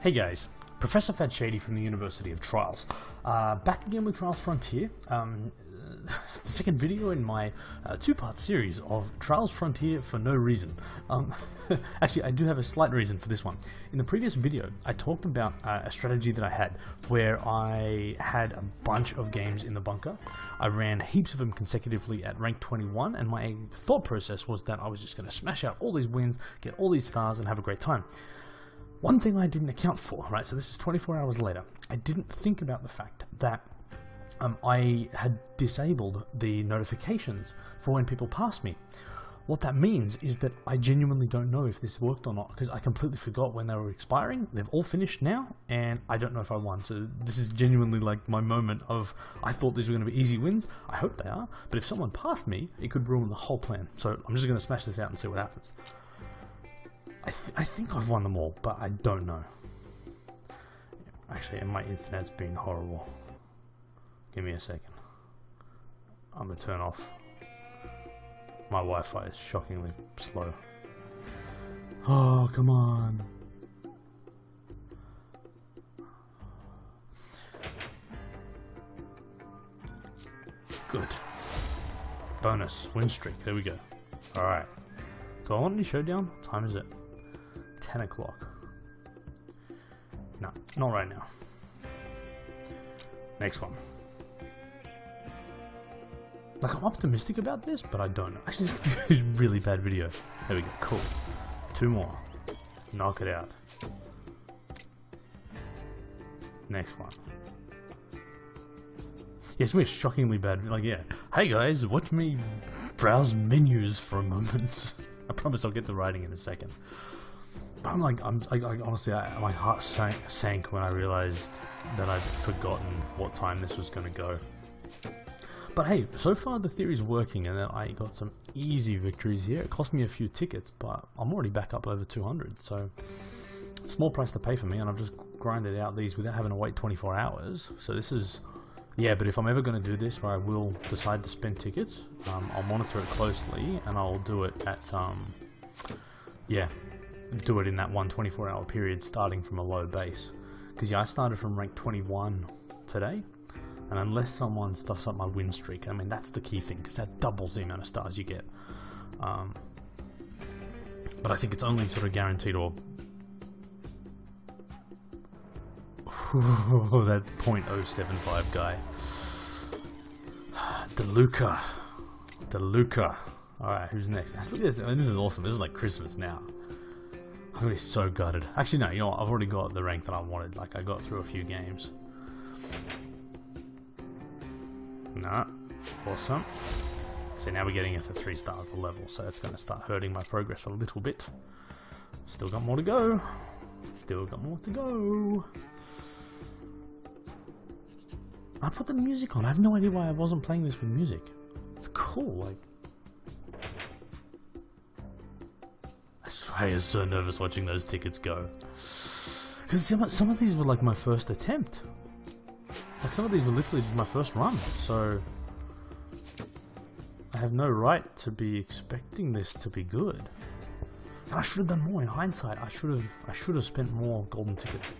Hey guys, Professor Fat Shady from the University of Trials. Back again with Trials Frontier. The second video in my two-part series of Trials Frontier for no reason. Actually, I do have a slight reason for this one. In the previous video, I talked about a strategy that I had where I had a bunch of games in the bunker. I ran heaps of them consecutively at rank 21, and my thought process was that I was just going to smash out all these wins, get all these stars, and have a great time. One thing I didn't account for, right, so this is 24 hours later, I didn't think about the fact that I had disabled the notifications for when people pass me. What that means is that I genuinely don't know if this worked or not, because I completely forgot when they were expiring. They've all finished now, and I don't know if I won. So this is genuinely like my moment of, I thought these were going to be easy wins. I hope they are, but if someone passed me, it could ruin the whole plan. So I'm just going to smash this out and see what happens. I think I've won them all, but I don't know. Actually, my internet's been horrible. Give me a second. I'm gonna turn off. My Wi-Fi is shockingly slow. Oh, come on. Good. Bonus. Win streak. There we go. Alright. Go on, showdown. What time is it? 10 o'clock. No, not right now. Next one. Like, I'm optimistic about this, but I don't know. Actually, it's a really bad video. There we go. Cool. Two more. Knock it out. Next one. Yes, we're shockingly bad. Like, yeah. Hey guys, watch me browse menus for a moment. I promise I'll get the writing in a second. But I'm like, honestly, my heart sank when I realized that I'd forgotten what time this was going to go. But hey, so far the theory's working, and I got some easy victories here. It cost me a few tickets, but I'm already back up over 200, so small price to pay for me, and I've just grinded out these without having to wait 24 hours. So this is, yeah, but if I'm ever going to do this where I will decide to spend tickets, I'll monitor it closely, and I'll do it at, yeah, do it in that 124-hour period starting from a low base. Because yeah, I started from rank 21 today, and unless someone stuffs up my win streak, I mean, that's the key thing, because that doubles the amount of stars you get. But I think it's only sort of guaranteed, or that's 0.075 guy. DeLuca. Alright, who's next? Look at this. I mean, this is awesome. This is like Christmas now. I'm gonna be so gutted. Actually, no, you know what? I've already got the rank that I wanted. Like, I got through a few games. Nah. Awesome. So now we're getting into 3 stars a level, so it's gonna start hurting my progress a little bit. Still got more to go. Still got more to go. I put the music on. I have no idea why I wasn't playing this with music. It's cool, like. I was so nervous watching those tickets go. Because some of these were like my first attempt. Like, some of these were literally just my first run, so I have no right to be expecting this to be good. And I should have done more in hindsight. I should have spent more golden tickets.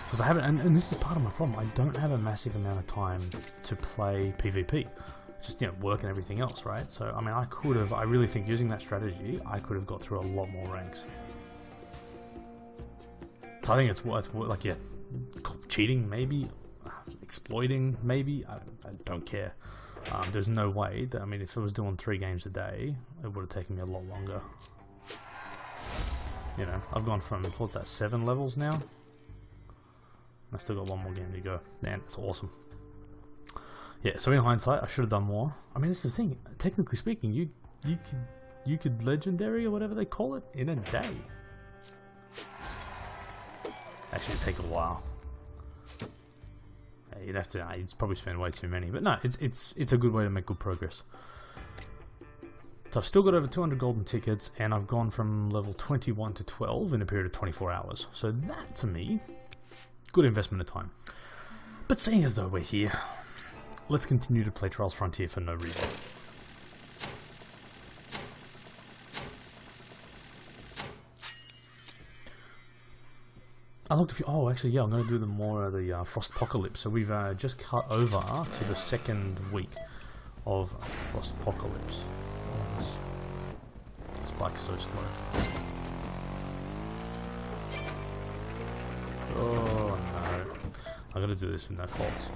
Because I haven't, and this is part of my problem. I don't have a massive amount of time to play PvP. Just, you know, work and everything else, right? So, I mean, I really think using that strategy, I could have got through a lot more ranks. So I think it's worth, like, yeah, cheating, maybe, exploiting, maybe, I don't care. There's no way that, I mean, if I was doing 3 games a day, it would have taken me a lot longer. You know, I've gone from, what's that, 7 levels now? I've still got 1 more game to go. Man, it's awesome. Yeah, so in hindsight, I should have done more. I mean, that's the thing. Technically speaking, you could legendary or whatever they call it in a day. Actually, it'd take a while. Yeah, you'd have to. You'd probably spend way too many. But no, it's a good way to make good progress. So I've still got over 200 golden tickets, and I've gone from level 21 to 12 in a period of 24 hours. So that, to me, good investment of time. But seeing as though we're here, let's continue to play Trials Frontier for no reason. I looked a few. Oh, actually, yeah, I'm going to do the more of the Frostpocalypse. So we've just cut over to the second week of Frostpocalypse. Oh, this bike's so slow. Oh no! I got to do this with no faults.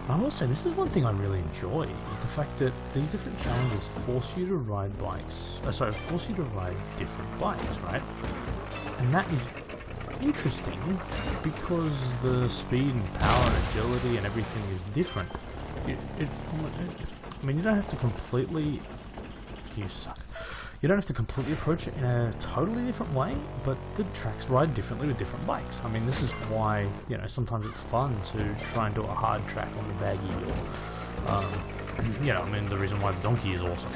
I will say this is one thing I really enjoy is the fact that these different challenges force you to ride bikes. Force you to ride different bikes, right? And that is interesting because the speed and power and agility and everything is different. I mean, you don't have to completely... You suck. You don't have to completely approach it in a totally different way, but the tracks ride differently with different bikes. I mean, this is why, you know, sometimes it's fun to try and do a hard track on the baggy or, you know, I mean, the reason why the donkey is awesome.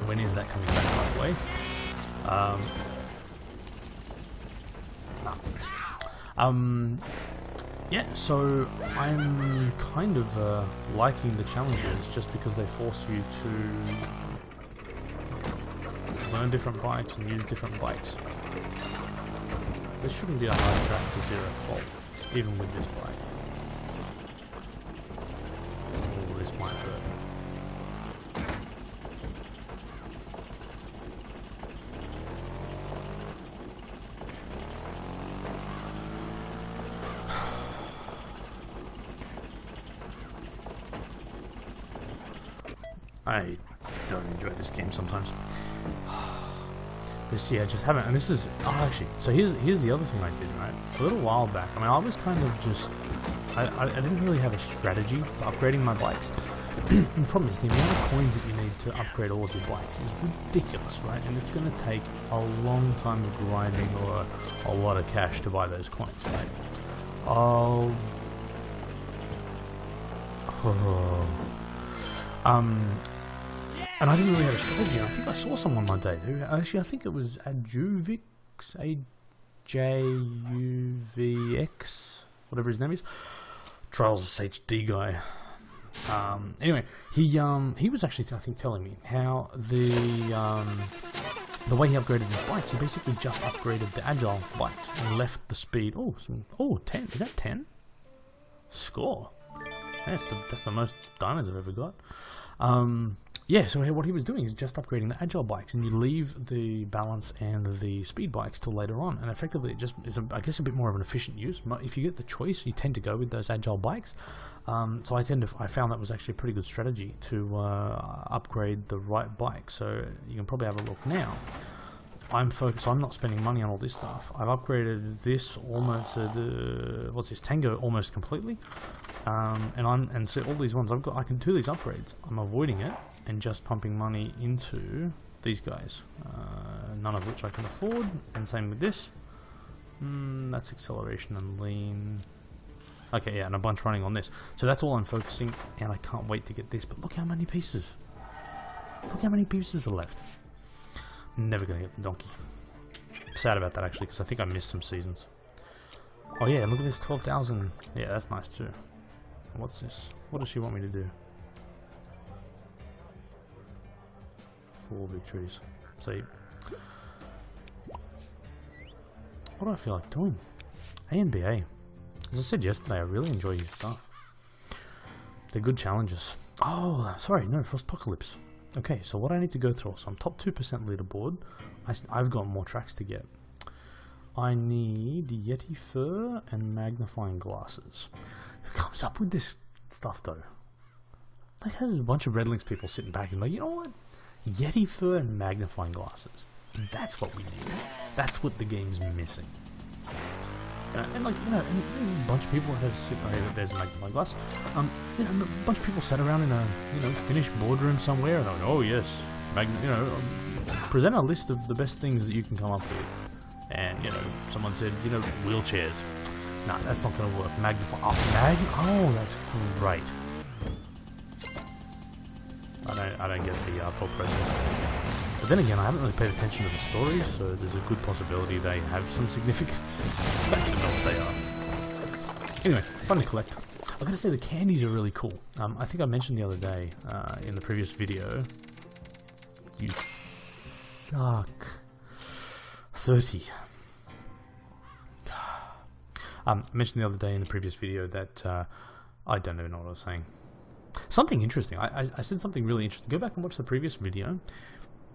When is that coming back, by the way? Yeah, so I'm kind of liking the challenges just because they force you to learn different bikes and use different bikes. This shouldn't be a hard track to zero fault, even with this bike. Oh, this might hurt. I don't enjoy this game sometimes. This, yeah, just haven't. And this is, oh, actually, so here's the other thing I did, right? A little while back, I mean, I was kind of just, I didn't really have a strategy for upgrading my bikes. And the problem is the amount of coins that you need to upgrade all of your bikes is ridiculous, right? And it's going to take a long time of grinding or a lot of cash to buy those coins, right? Oh. And I didn't really have a strategy. I think I saw someone one day who, actually, I think it was Ajuvix, AJUVX, whatever his name is, Trials HD guy. Anyway, he was actually, I think, telling me how the way he upgraded his bikes, he basically just upgraded the agile bikes and left the speed. Oh, 10. Is that 10? Score. That's the most diamonds I've ever got. Yeah, so what he was doing is just upgrading the agile bikes, and you leave the balance and the speed bikes till later on, and effectively it just is, I guess, a bit more of an efficient use. If you get the choice, you tend to go with those agile bikes. So I found that was actually a pretty good strategy to upgrade the right bike. So you can probably have a look now. I'm focused. So I'm not spending money on all this stuff. I've upgraded this almost what's this, Tango, almost completely. And so all these ones I can do these upgrades. I'm avoiding it and just pumping money into these guys, none of which I can afford. And same with this. That's acceleration and lean. Okay, yeah, and a bunch running on this. So that's all I'm focusing, and I can't wait to get this. But look how many pieces. Look how many pieces are left. Never gonna get the donkey. Sad about that, actually, because I think I missed some seasons. Oh yeah, look at this, 12,000. Yeah, that's nice too. What's this? What does she want me to do? 4 victories. See. What do I feel like doing? A&BA. As I said yesterday, I really enjoy his stuff. They're good challenges. Oh, sorry, no, Frostpocalypse. Okay, so what I need to go through, so I'm top 2% leaderboard. I've got more tracks to get. I need Yeti fur and magnifying glasses. Who comes up with this stuff though? Like, there's a bunch of Red Links people sitting back and like, you know what? Yeti fur and magnifying glasses. That's what we need. That's what the game's missing. And like, you know, and there's a bunch of people that have sit. Oh, there's a magnifying glass. You know, a bunch of people sat around in a, you know, Finnish boardroom somewhere, and they're like, oh yes, you know, present a list of the best things that you can come up with. And you know, someone said, you know, wheelchairs. No, that's not going to work. Magnify. Oh, that's great. I don't get the thought process. But then again, I haven't really paid attention to the story, so there's a good possibility they have some significance. I don't know what they are. Anyway, fun to collect. I gotta say, the candies are really cool. I think I mentioned the other day in the previous video. You suck. 30. I mentioned the other day in the previous video that I don't even know what I was saying. Something interesting. I said something really interesting. Go back and watch the previous video.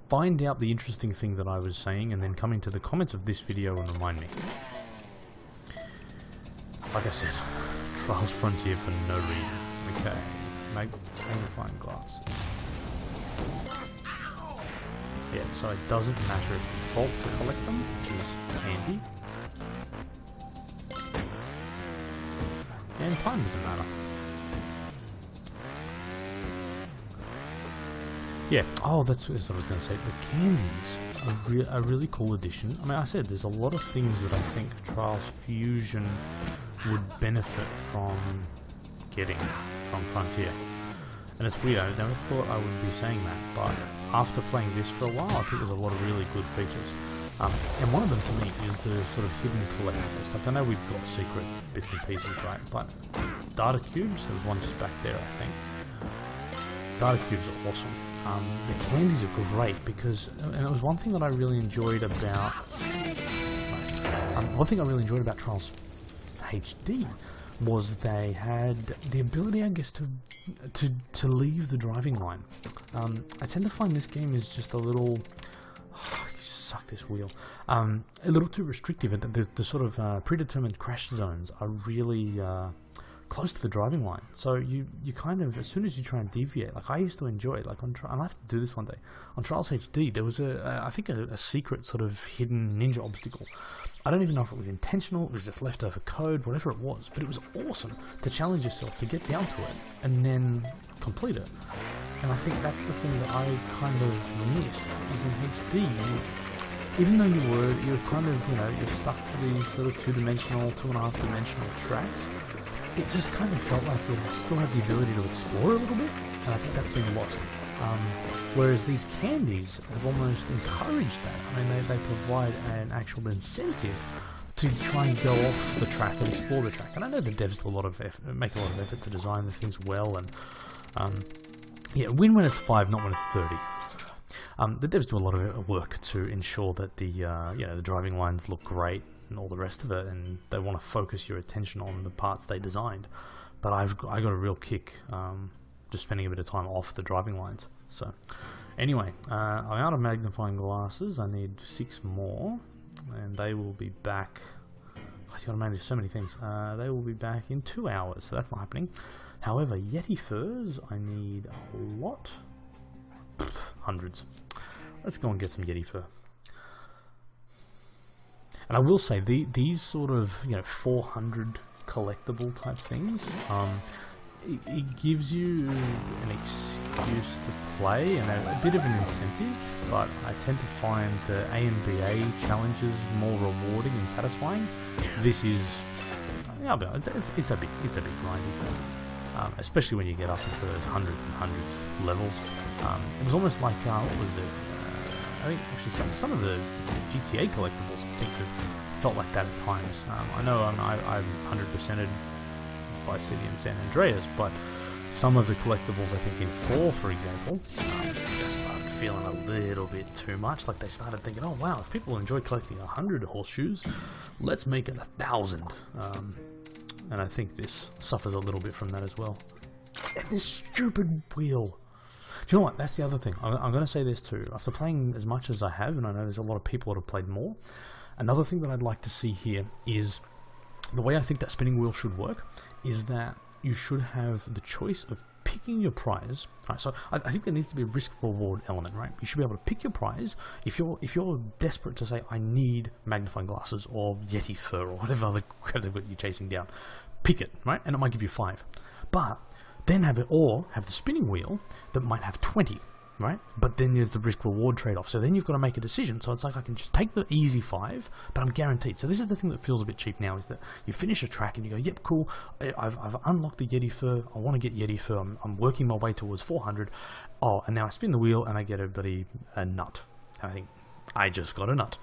Find out the interesting thing that I was saying, and then come into the comments of this video and remind me. Like I said, Trials Frontier for no reason. Okay, magnifying glass. Yeah, so it doesn't matter if you fault to collect them, which is handy. And time doesn't matter. Yeah, oh, that's what I was going to say. The candies are a really cool addition. I mean, I said there's a lot of things that I think Trials Fusion would benefit from getting from Frontier. And it's weird, I never thought I would be saying that, but after playing this for a while, I think there's a lot of really good features. And one of them to me is the sort of hidden collectibles. Like, I know we've got secret bits and pieces, right? But data cubes, there's one just back there, I think. Data cubes are awesome. The candies are great because, and it was one thing that I really enjoyed about, one thing I really enjoyed about Trials HD was they had the ability, I guess, to leave the driving line. I tend to find this game is just a little, suck this wheel, a little too restrictive, and the sort of predetermined crash zones are really close to the driving line. So you kind of, as soon as you try and deviate, like I used to enjoy it, like I'll have to do this one day. On Trials HD, there was I think a secret sort of hidden ninja obstacle. I don't even know if it was intentional, it was just leftover code, whatever it was, but it was awesome to challenge yourself to get down to it and then complete it. And I think that's the thing that I kind of missed, is in HD, even though you're kind of, you're stuck to these sort of 2-dimensional, 2.5-dimensional tracks, it just kind of felt like you still had the ability to explore a little bit, and I think that's been lost. Whereas these candies have almost encouraged that. I mean, they provide an actual incentive to try and go off the track and explore the track. And I know the devs do make a lot of effort to design the things well, and yeah, win when it's 5, not when it's 30. The devs do a lot of work to ensure that the the driving lines look great and all the rest of it, and they want to focus your attention on the parts they designed. But I got a real kick just spending a bit of time off the driving lines. So anyway, I'm out of magnifying glasses. I need 6 more, and they will be back. I gotta manage so many things. They will be back in 2 hours, so that's not happening. However, Yeti furs, I need a lot. Hundreds. Let's go and get some Yeti fur. And I will say, these sort of 400 collectible type things, it gives you an excuse to play and a bit of an incentive, but I tend to find the ANBA challenges more rewarding and satisfying. This is, I'll be honest, it's a bit grindy, especially when you get up into those hundreds and hundreds levels. It was almost like, what was it? I think actually some of the GTA collectibles I think have felt like that at times. I know I've 100%ed Vice City and San Andreas, but some of the collectibles, I think in 4, for example, just started feeling a little bit too much. Like they started thinking, oh wow, if people enjoy collecting 100 horseshoes, let's make it 1,000. And I think this suffers a little bit from that as well. And this stupid wheel. Do you know what? That's the other thing. I'm going to say this too. After playing as much as I have, and I know there's a lot of people that have played more, another thing that I'd like to see here is the way I think that spinning wheel should work is that you should have the choice of picking your prize. Right, so I think there needs to be a risk-reward element, right? You should be able to pick your prize. If you're desperate to say, I need magnifying glasses or Yeti fur or whatever other crap they've got you chasing down, pick it, right? And it might give you 5. But then have the spinning wheel that might have 20, right? But then there's the risk-reward trade-off. So then you've got to make a decision. So it's like I can just take the easy 5, but I'm guaranteed. So this is the thing that feels a bit cheap now, is that you finish a track and you go, yep, cool, I've unlocked the Yeti fur, I want to get Yeti fur, I'm working my way towards 400. Oh, and now I spin the wheel and I get a nut. And I think, I just got a nut.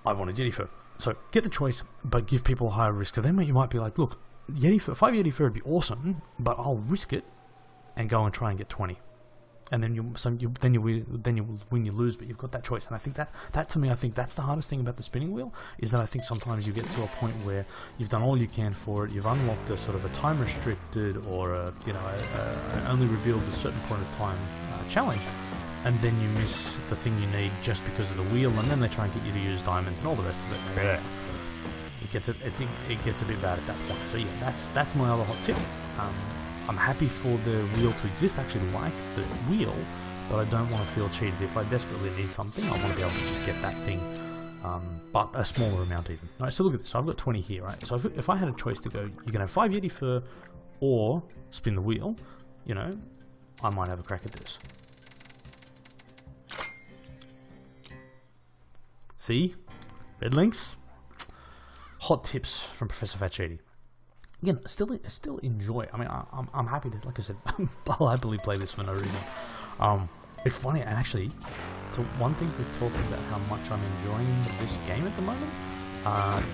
I want a Yeti fur. So get the choice, but give people a higher risk. So then you might be like, look, Yeti fur, 5 Yeti fur would be awesome, but I'll risk it and go and try and get 20. and then you win, you lose, but you've got that choice. And I think that to me, I think that's the hardest thing about the spinning wheel, is that I think sometimes you get to a point where you've done all you can for it, you've unlocked a sort of a time restricted or a only revealed a certain point of time challenge, and then you miss the thing you need just because of the wheel, and then they try and get you to use diamonds and all the rest of it. Yeah. It gets a bit bad at that point. So yeah, that's my other hot tip. I'm happy for the wheel to exist. I actually like the wheel, but I don't want to feel cheated. If I desperately need something, I want to be able to just get that thing, but a smaller amount even. Alright, so look at this. So I've got 20 here, right? So if I had a choice to go, you can have 5 Yeti fur or spin the wheel, you know, I might have a crack at this. See? Red links? Hot tips from Professor Fat Shady. Again, still enjoy. I mean, I'm happy to, like I said, I'll happily play this for no reason. It's funny, and actually, so one thing to talk about how much I'm enjoying this game at the moment.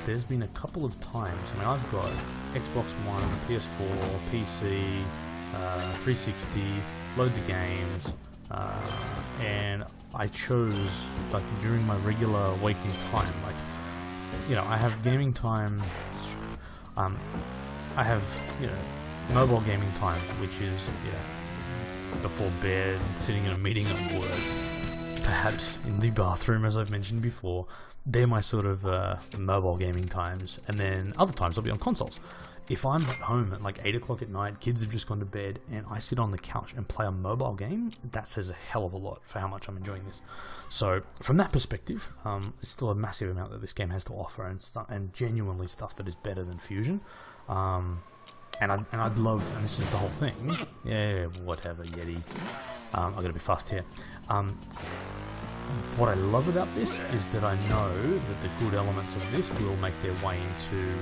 There's been a couple of times. I mean, I've got Xbox One, PS4, PC, 360, loads of games, and I chose, like, during my regular waking time, like, you know, I have gaming time. I have, you know, mobile gaming time, which is, before bed, sitting in a meeting at work, perhaps in the bathroom, as I've mentioned before. They're my sort of mobile gaming times, and then other times I'll be on consoles. If I'm at home at like 8 o'clock at night, kids have just gone to bed, and I sit on the couch and play a mobile game, that says a hell of a lot for how much I'm enjoying this. So from that perspective, it's still a massive amount that this game has to offer, and genuinely stuff that is better than Fusion. And I'd love, and this is the whole thing. Yeah, whatever, Yeti. I gotta be fast here. What I love about this is that I know that the good elements of this will make their way into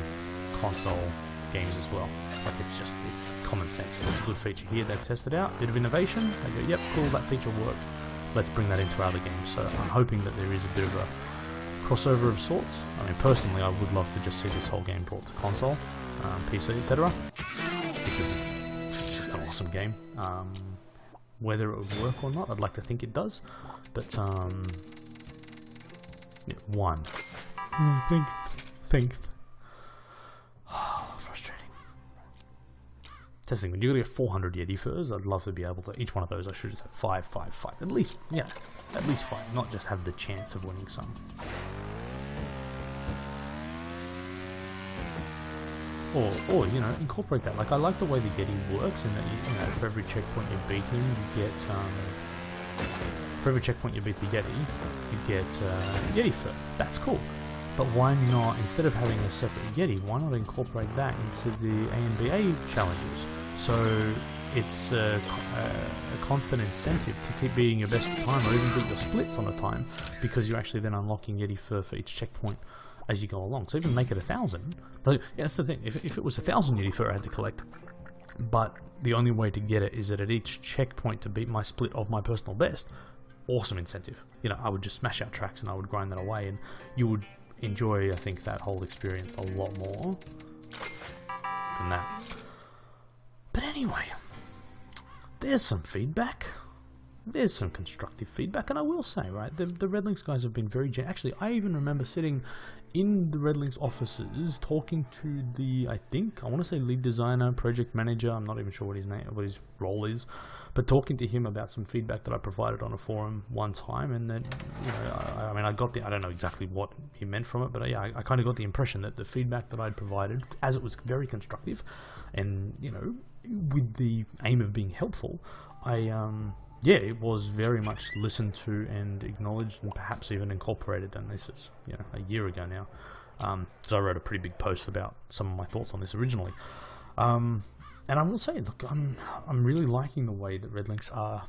console games as well. Like, it's common sense. If it's a good feature here, they've tested out, bit of innovation, they go, yep, cool, that feature worked, let's bring that into other games. So I'm hoping that there is a bit of a crossover of sorts. I mean, personally, I would love to just see this whole game brought to console, PC, etc., because it's just an awesome game. Whether it would work or not, I'd like to think it does, but yeah, one. Think. Frustrating. Testing. When you're gonna get 400 Yeti furs, I'd love to be able to. Each one of those, I should just have 5. At least, yeah, at least 5. Not just have the chance of winning some. Or you know, incorporate that. Like, I like the way the Yeti works, in that you know, for every checkpoint you beat him, you get for every checkpoint you beat the Yeti, you get Yeti fur. That's cool. But why not, instead of having a separate Yeti, why not incorporate that into the ANBA challenges? So it's a constant incentive to keep beating your best time, or even beat your splits on a time, because you're actually then unlocking Yeti fur for each checkpoint as you go along. So even make it 1,000. Yeah, that's the thing. If it was 1,000 Yeti fur I had to collect, but the only way to get it is that at each checkpoint to beat my split of my personal best, awesome incentive. You know, I would just smash out tracks and I would grind that away, and you would enjoy, I think, that whole experience a lot more than that. But anyway, there's some feedback. There's some constructive feedback, and I will say, right, the Red Links guys have been very actually, I even remember sitting in the Red Links offices talking to the, I want to say lead designer, project manager, I'm not even sure what his role is, but talking to him about some feedback that I provided on a forum one time, and then, you know, I mean, I don't know exactly what he meant from it, but yeah, I kind of got the impression that the feedback that I'd provided, as it was very constructive, and, you know, with the aim of being helpful, yeah, it was very much listened to and acknowledged, and perhaps even incorporated. And this is, you know, a year ago now. So I wrote a pretty big post about some of my thoughts on this originally. And I will say, look, I'm really liking the way that Red Links are,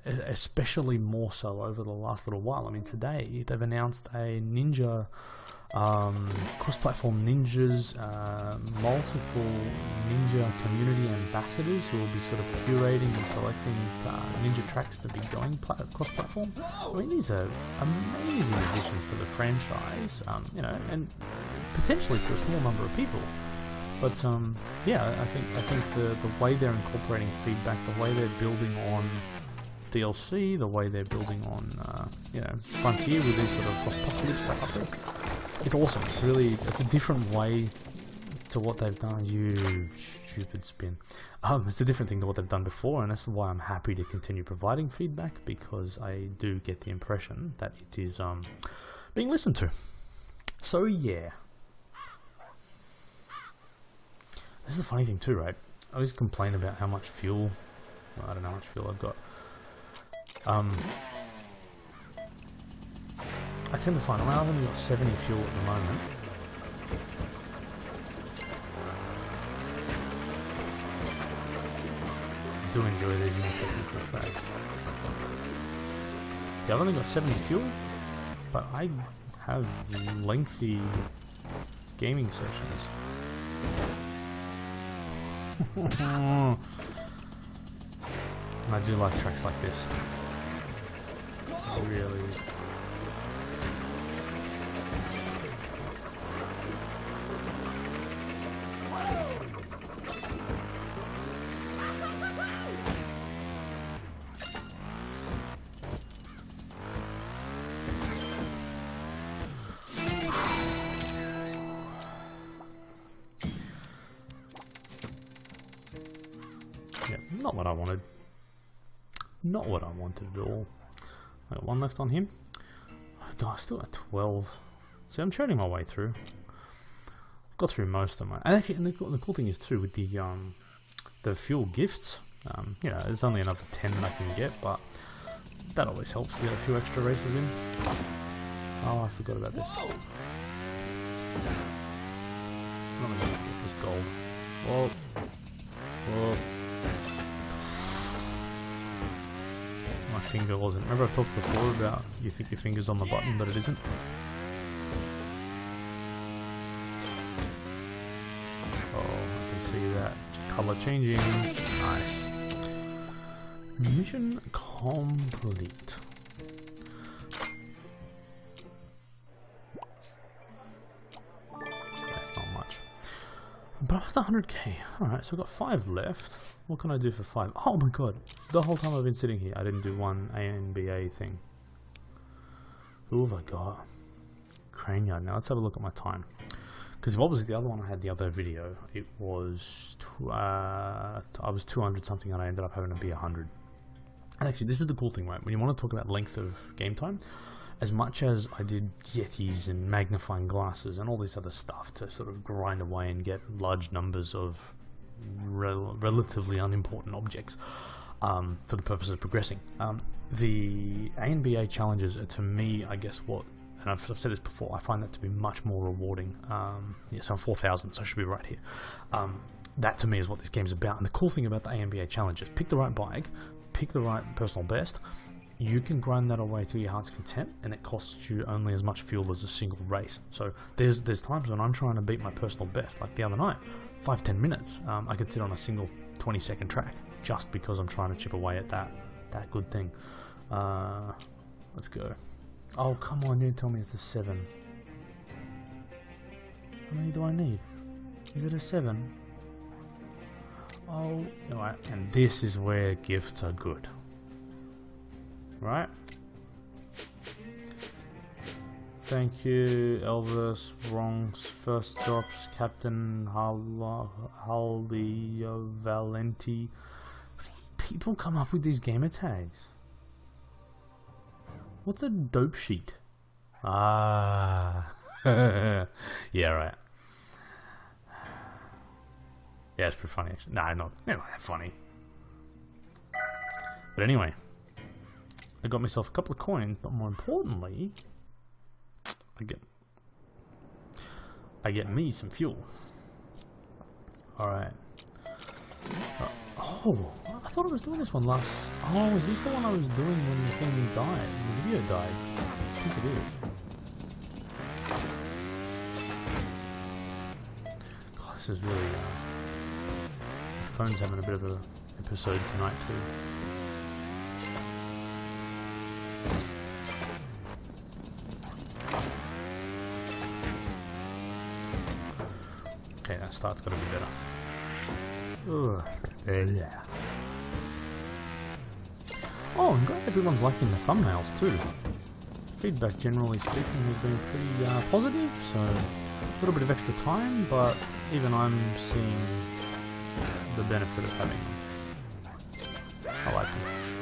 especially more so over the last little while. I mean, today they've announced a Ninja, cross-platform ninjas, multiple ninja community ambassadors who will be sort of curating and selecting ninja tracks to be going cross-platform. I mean, these are amazing additions to the franchise, you know, and potentially for a small number of people. But yeah, I think the way they're incorporating feedback, the way they're building on DLC, the way they're building on, you know, Frontier with these sort of post-apocalypse type updates. It's awesome. It's a different way to what they've done. You stupid spin. It's a different thing to what they've done before, and that's why I'm happy to continue providing feedback, because I do get the impression that it is being listened to. So yeah. This is a funny thing too, right? I always complain about how much fuel. Well, I don't know how much fuel I've got. I tend to find I've only got 70 fuel at the moment. I do enjoy these more technical tracks. Yeah, I've only got 70 fuel, but I have lengthy gaming sessions. And I do like tracks like this. Really. Yeah, not what I wanted. Not what I wanted at all. I got one left on him. Oh god, I still got 12. See, I'm trading my way through. I've got through most of my. And actually, and the cool thing is too with the fuel gifts. You know, there's only another 10 that I can get, but that always helps to get a few extra races in. Oh, I forgot about this. Not gonna get this gold. Whoa. Whoa. My finger wasn't. Remember I've talked before about you think your finger's on the button, but it isn't? Oh, I can see that. Color changing. Nice. Mission complete. That's not much. But after 100k. Alright, so I've got 5 left. What can I do for 5? Oh my god. The whole time I've been sitting here, I didn't do one ANBA thing. Who have I got? Crane Yard. Now let's have a look at my time. Because what was the other one I had the other video? It was... I was 200 something and I ended up having to be 100. And actually, this is the cool thing, right? When you want to talk about length of game time, as much as I did Yetis and magnifying glasses and all this other stuff to sort of grind away and get large numbers of relatively unimportant objects for the purpose of progressing, the ANBA challenges are, to me, I guess what, and I've said this before, I find that to be much more rewarding. Yeah, so I'm 4,000, so I should be right here. That to me is what this game's about. And the cool thing about the ANBA challenges, pick the right bike, pick the right personal best, you can grind that away to your heart's content, and it costs you only as much fuel as a single race. So there's times when I'm trying to beat my personal best, like the other night, 5-10 minutes. I could sit on a single 20-second track just because I'm trying to chip away at that good thing. Let's go. Oh come on, you tell me it's a 7. How many do I need? Is it a 7? Oh, alright, and this is where gifts are good. Right? Thank you, Elvis, Wrongs, First Drops, Captain Haldi Valenti. People come up with these gamer tags. What's a dope sheet? Ah. Yeah, right. Yeah, it's pretty funny actually. Nah, not that funny. But anyway, I got myself a couple of coins, but more importantly, I get me some fuel. Alright. Oh, I thought I was doing this one last... Oh, is this the one I was doing when the thing died? When the video died? I think it is. God, this is really... my phone's having a bit of an episode tonight too. Okay, that start's got to be better. Ugh, yeah. Oh, I'm glad everyone's liking the thumbnails too. Feedback, generally speaking, has been pretty positive, so a little bit of extra time, but even I'm seeing the benefit of having them. I like them.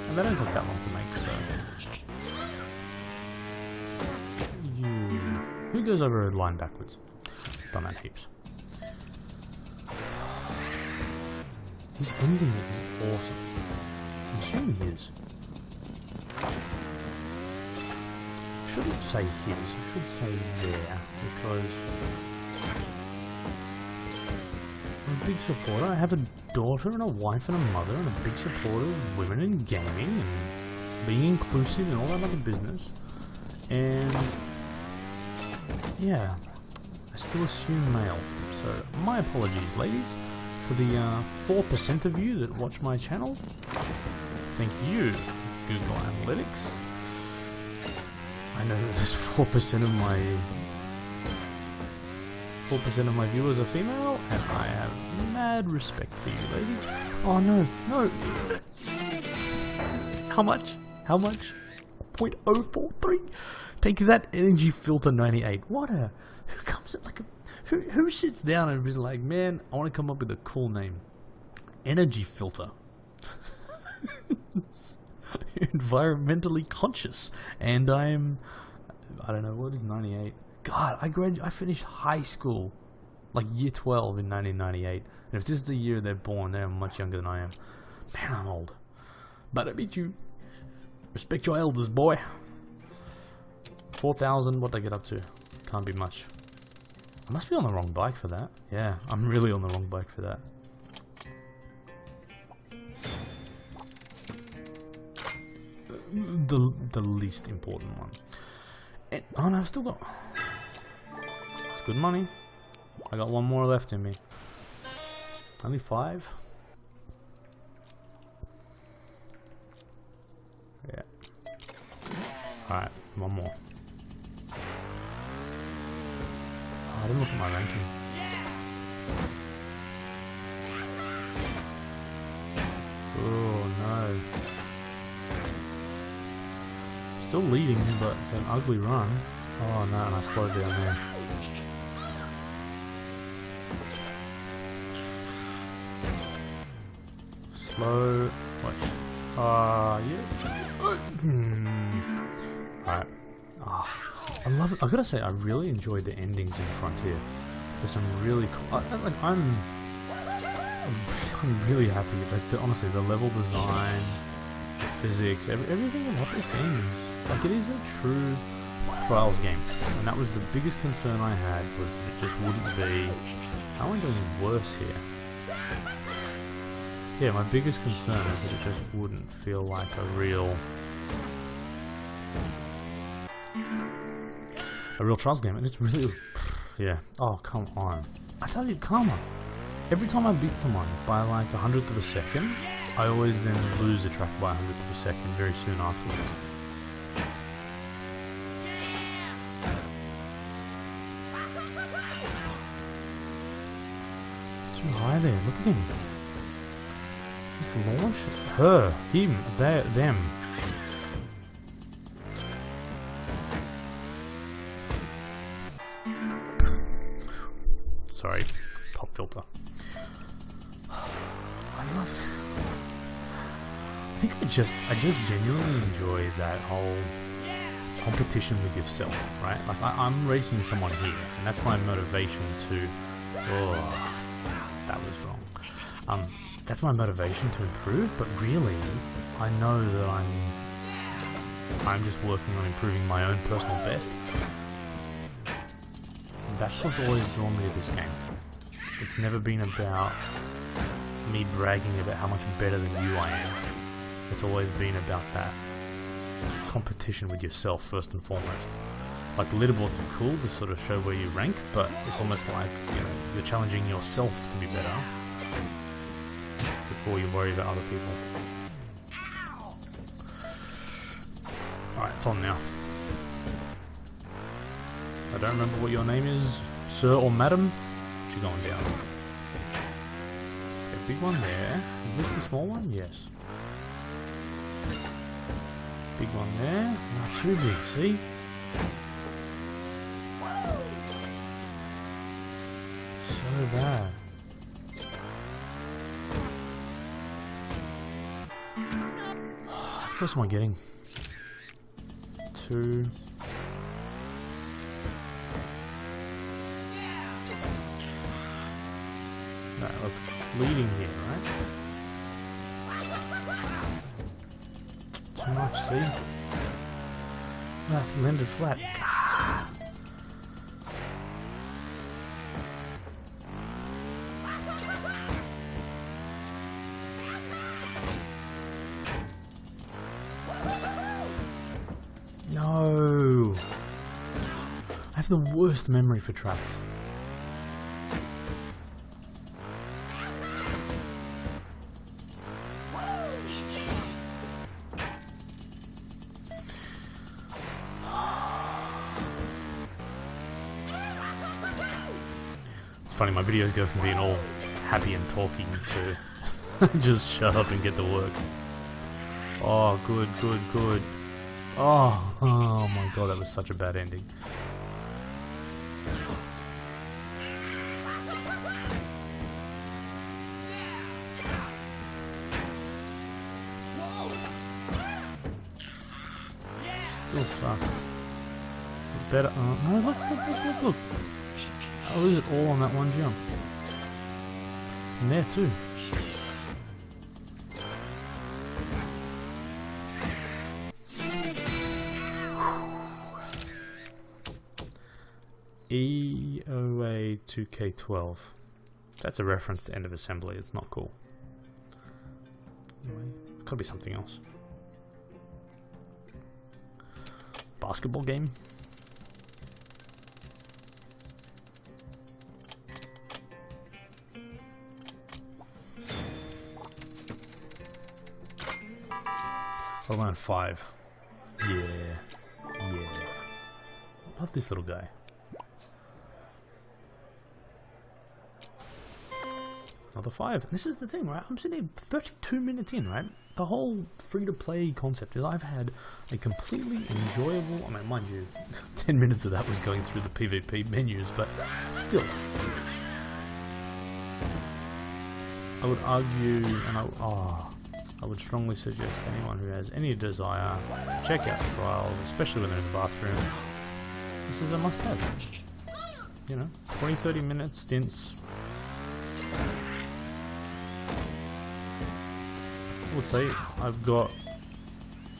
And they don't take that long to make, so... Who goes over a line backwards? Done that heaps. His ending is awesome. I'm assuming his. I shouldn't say his, I should say there, because I'm a big supporter. I have a daughter and a wife and a mother, and a big supporter of women in gaming and being inclusive and all that other business. And yeah, I still assume male. So my apologies, ladies, for the 4% of you that watch my channel. Thank you, Google Analytics. I know that there's 4% of my viewers are female, and I have mad respect for you, ladies. Oh no, no! How much? How much? 0.043. Take that, Energy Filter 98. What a... Who comes up like a... Who sits down and is like, man, I want to come up with a cool name. Energy Filter. Environmentally conscious, and I don't know, what is 98? God, I finished high school like year 12 in 1998, and if this is the year they're born, they're much younger than I am. Man, I'm old, but I beat you. Respect your elders, boy. 4,000, what did I get up to? Can't be much. I must be on the wrong bike for that. Yeah, I'm really on the wrong bike for that. The least important one. And, oh no, I've still got... It's good money. I got one more left in me. Only 5? Yeah. Alright, one more. Oh, I didn't look at my ranking. Oh no. Still leading, but it's an ugly run. Oh no, and I slowed down there. Slow. Watch. Yeah. Alright. I love it. I gotta say, I really enjoyed the endings in Frontier. There's some really cool. I'm really happy. Like, honestly, the level design, physics, everything about this game is like, it is a true Trials game, and that was the biggest concern I had, was that it just wouldn't be. How am I doing worse here? Yeah, my biggest concern is that it just wouldn't feel like a real Trials game, and it's really, yeah. Oh come on! I tell you, karma. Every time I beat someone by like 100th of a second, I always then lose a track by 100th of a second very soon afterwards. Too high there, look at him. Just launch her, him, them. Sorry, pop filter. I love it. I think I just genuinely enjoy that whole competition with yourself, right? Like I'm racing someone here, and that's my motivation to. Oh, that was wrong. That's my motivation to improve. But really, I know that I'm just working on improving my own personal best. And that's what's always drawn me to this game. It's never been about me bragging about how much better than you I am. It's always been about that competition with yourself first and foremost. Like, leaderboards are cool to sort of show where you rank, but it's almost like, you know, you're challenging yourself to be better before you worry about other people. Alright, it's on now. I don't remember what your name is, sir or madam. She's going down. Okay, big one there. Is this the small one? Yes. Big one there. Not too big, see? So bad. What else am I getting? 2. No, look, leading here, right? Too much, see? That landed flat. Ah. No! I have the worst memory for tracks. It's funny, my videos go from being all happy and talking to just shut up and get to work. Oh, good, good, good. Oh, oh my god, that was such a bad ending. Still sucks. Better. No, look, look, look, look, look. I lose it all on that one jump. And there too. EOA 2K12. That's a reference to end of assembly. It's not cool. Anyway, it could be something else. Basketball game. I'll learn 5. Yeah. Yeah. Love this little guy. Another 5. This is the thing, right? I'm sitting here 32 minutes in, right? The whole free-to-play concept is I've had a completely enjoyable... I mean, mind you, 10 minutes of that was going through the PvP menus, but still. I would argue, and I would strongly suggest anyone who has any desire to check out Trials, especially when they're in the bathroom, this is a must-have. You know, 20-30 minute stints. I would say I've got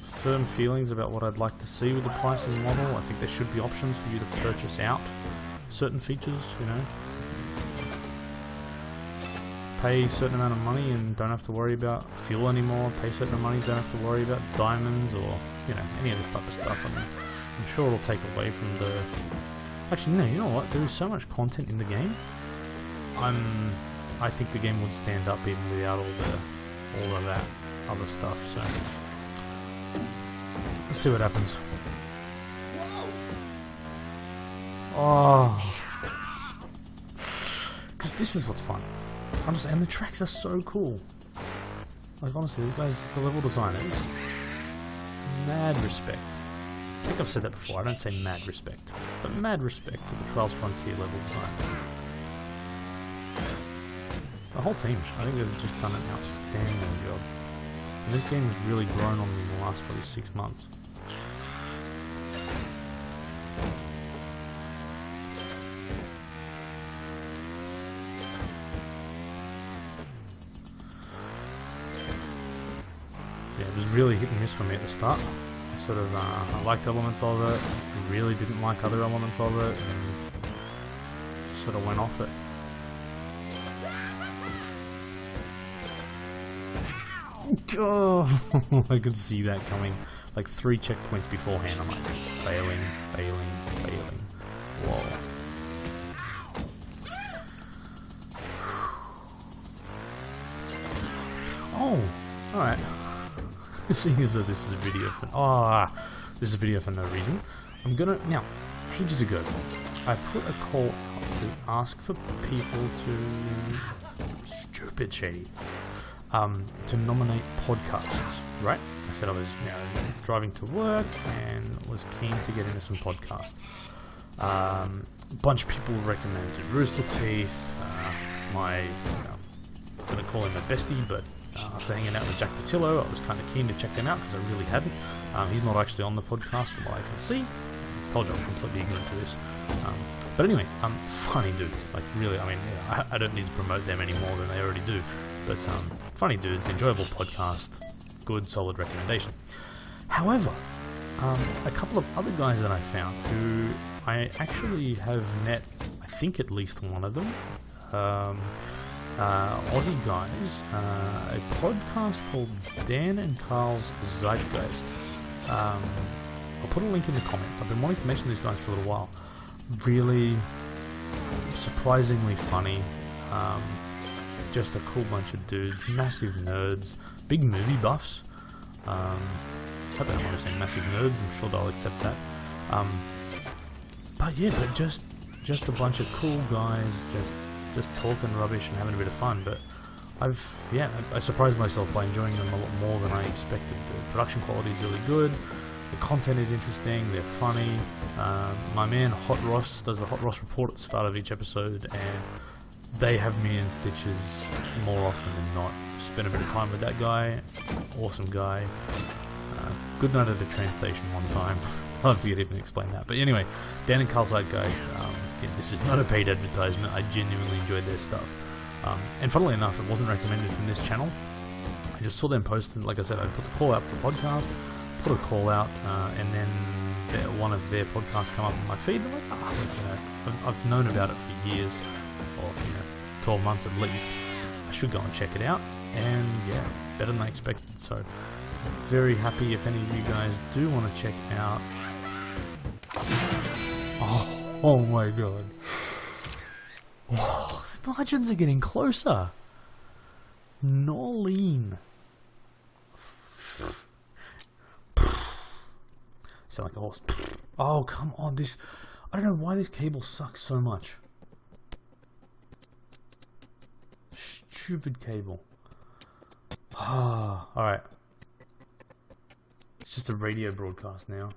firm feelings about what I'd like to see with the pricing model. I think there should be options for you to purchase out certain features, you know. Pay a certain amount of money and don't have to worry about fuel anymore. Pay a certain amount of money, don't have to worry about diamonds or, you know, any of this type of stuff. I mean, I'm sure it'll take away from the... Actually, no, you know what? There is so much content in the game. I think the game would stand up even without all of that other stuff, so let's see what happens. Oh, because this is what's fun. Honestly, and the tracks are so cool. Like honestly, these guys, the level designers, mad respect. I think I've said that before. I don't say mad respect, but mad respect to the Trials Frontier level designers. The whole team, I think they've just done an outstanding job. And this game has really grown on me in the last probably 6 months. Yeah, it was really hit and miss for me at the start. Sort of, I liked elements of it, really didn't like other elements of it, and sort of went off it. Oh, I could see that coming. Like 3 checkpoints beforehand, I'm like, failing, failing, failing. Whoa. Oh, alright. Seeing as though this is a video for... this is a video for no reason. I'm gonna... Now, ages ago, I put a call out to ask for people to... Stupid shady. to nominate podcasts, right? I said I was driving to work and was keen to get into some podcasts. A bunch of people recommended Rooster Teeth, I'm going to call him a bestie, but after hanging out with Jack Patillo, I was kind of keen to check them out because I really hadn't. He's not actually on the podcast from what I can see. I told you I'm completely ignorant to this. But anyway, funny dudes. Like really, I mean, I don't need to promote them any more than they already do. But funny dudes, enjoyable podcast, good, solid recommendation. However, a couple of other guys that I found who I actually have met, I think at least one of them, Aussie guys, a podcast called Dan and Carl's Zeitgeist. I'll put a link in the comments. I've been wanting to mention these guys for a little while. Really surprisingly funny. Just a cool bunch of dudes, massive nerds, big movie buffs. I hope I don't want to say massive nerds, I'm sure they'll accept that. But yeah, but just a bunch of cool guys, just talking rubbish and having a bit of fun. But I surprised myself by enjoying them a lot more than I expected. The production quality is really good, the content is interesting, they're funny. My man Hot Ross does a Hot Ross report at the start of each episode, and they have me in stitches more often than not. Spent a bit of time with that guy, awesome guy. Good night at the train station one time. I'll have to get him to explain that. But anyway, Dan and Carl's Zeitgeist, this is not a paid advertisement. I genuinely enjoyed their stuff. And funnily enough, it wasn't recommended from this channel. I just saw them post, and like I said, I put the call out for the podcast, put a call out, and then one of their podcasts come up on my feed. I'm like, I've known about it for years, or 12 months at least. I should go and check it out, and yeah, better than I expected. So very happy if any of you guys do want to check out. Oh my god. Oh, the margins are getting closer. Norleen. Sound like a horse. Oh, come on. I don't know why this cable sucks so much. Stupid cable. Ah, alright. It's just a radio broadcast now.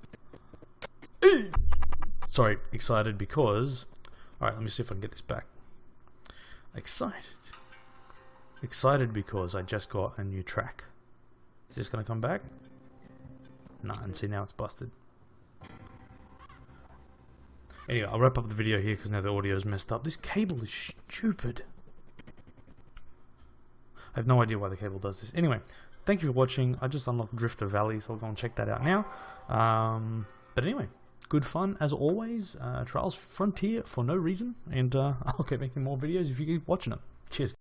Sorry, excited because... Alright, let me see if I can get this back. Excited because I just got a new track. Is this going to come back? Nah, and see, now it's busted. Anyway, I'll wrap up the video here because now the audio is messed up. This cable is stupid. I have no idea why the cable does this. Anyway, thank you for watching. I just unlocked Drifter Valley, so I'll go and check that out now. But anyway, good fun as always. Trials Frontier for no reason, and I'll keep making more videos if you keep watching them. Cheers.